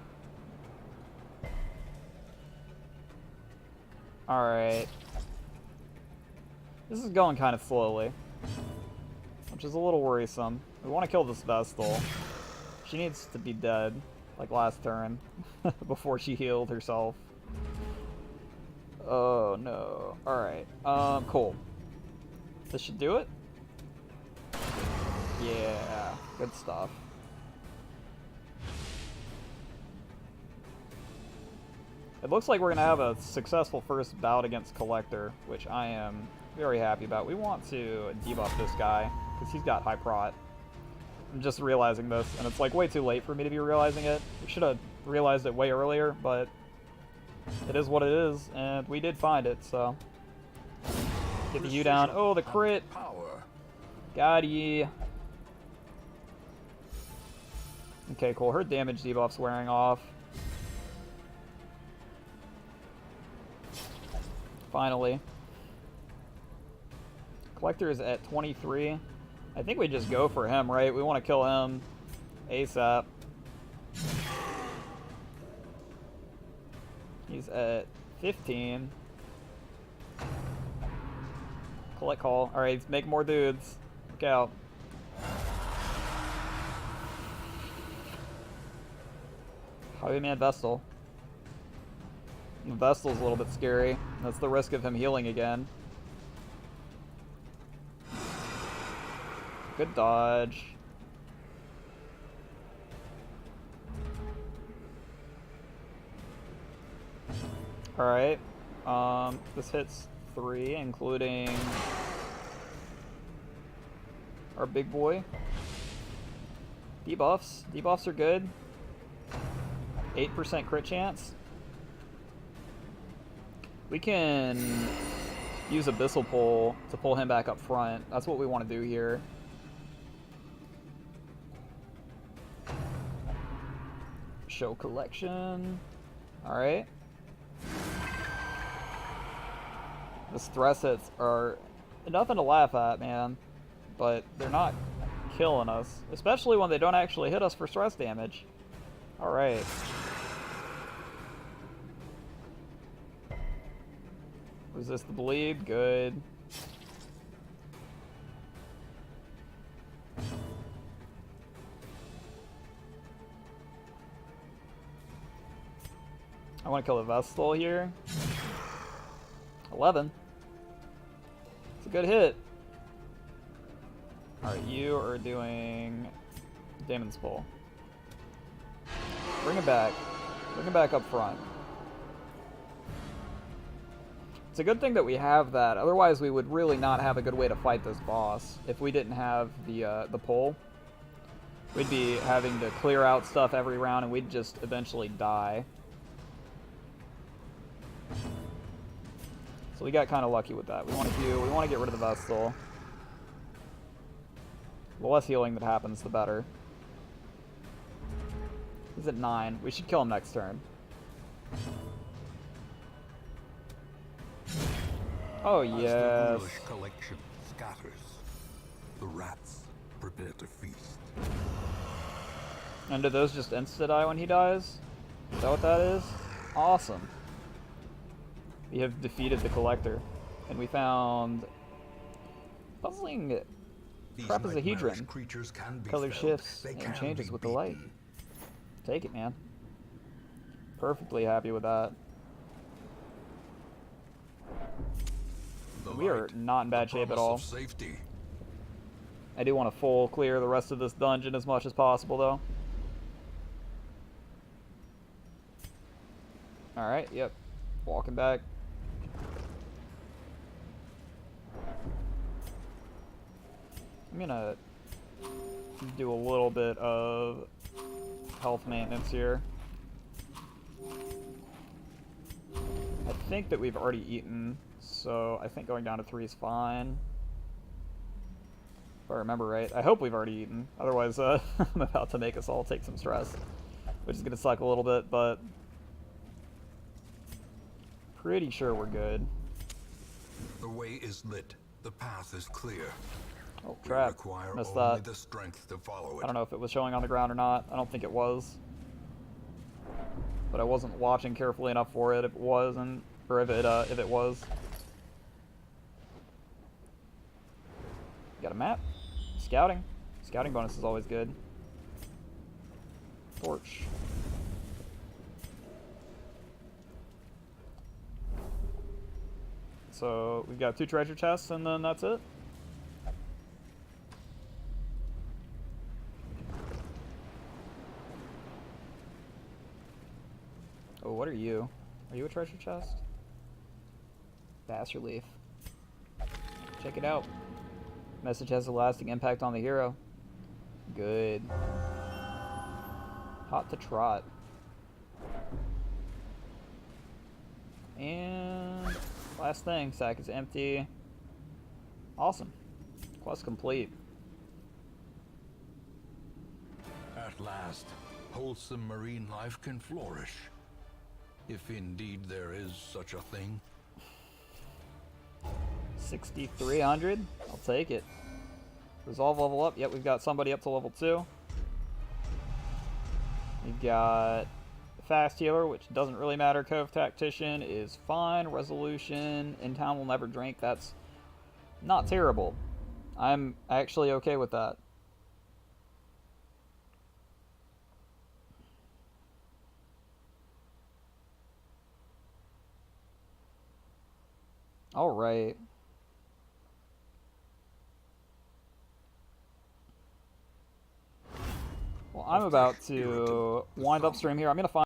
Alright. This is going kind of slowly, which is a little worrisome. We want to kill this Vestal. She needs to be dead, like last turn, before she healed herself. Oh no. Alright. Cool. This should do it? Yeah. Good stuff. It looks like we're gonna have a successful first bout against Collector, which I am very happy about. We want to debuff this guy, because he's got high prot. I'm just realizing this, and it's like way too late for me to be realizing it. We should have realized it way earlier, but it is what it is, and we did find it, so. Get the U down. Oh, the crit! Got ye. Okay, cool. Her damage debuff's wearing off. Finally. Collector is at 23. I think we just go for him, right? We want to kill him ASAP. He's at 15. Collect call. Alright, make more dudes. Look out. Highwayman Vestal. The Vestal's a little bit scary. That's the risk of him healing again. Good dodge. Alright. This hits 3, including our big boy. Debuffs. Debuffs are good. 8% crit chance. We can use Abyssal Pull to pull him back up front. That's what we want to do here. Show collection. Alright. The stress hits are nothing to laugh at, man. But they're not killing us. Especially when they don't actually hit us for stress damage. Alright. Resist the bleed. Good. I want to kill the Vestal here. 11. It's a good hit. Alright, you are doing Daemon's Pull. Bring it back. Bring it back up front. It's a good thing that we have that. Otherwise, we would really not have a good way to fight this boss if we didn't have the pull. We'd be having to clear out stuff every round, and we'd just eventually die. So we got kind of lucky with that. We want to get rid of the Vestal. The less healing that happens, the better. He's at 9. We should kill him next turn. Oh yes. As the ghoulish collection scatters, the rats prepare to feast. And do those just insta-die when he dies? Is that what that is? Awesome. We have defeated the Collector. And we found puzzling trapezohedron. Color shifts and changes with the light. Take it, man. Perfectly happy with that. We are not in bad shape at all. I do want to full clear the rest of this dungeon as much as possible, though. Alright, yep. Walking back. I'm gonna do a little bit of health maintenance here. I think that we've already eaten, so I think going down to 3 is fine. If I remember right. I hope we've already eaten. Otherwise, I'm about to make us all take some stress. Which is gonna suck a little bit, but pretty sure we're good. The way is lit. The path is clear. Oh, crap. Missed that. The strength to follow it. I don't know if it was showing on the ground or not. I don't think it was. But I wasn't watching carefully enough for it if it wasn't, or if it was. Got a map. Scouting. Scouting bonus is always good. Torch. So we've got 2 treasure chests and then that's it. Oh, what are you? Are you a treasure chest? Bass relief. Check it out. Message has a lasting impact on the hero. Good. Hot to trot. And last thing, sack is empty. Awesome. Quest complete. At last, wholesome marine life can flourish. If indeed there is such a thing. 6,300. I'll take it. Resolve level up. Yep, we've got somebody up to level 2. We've got Fast Healer, which doesn't really matter. Cove Tactician is fine. Resolution. In Town Will Never Drink. That's not terrible. I'm actually okay with that. All right. Well, I'm about to wind up stream here. I'm going to find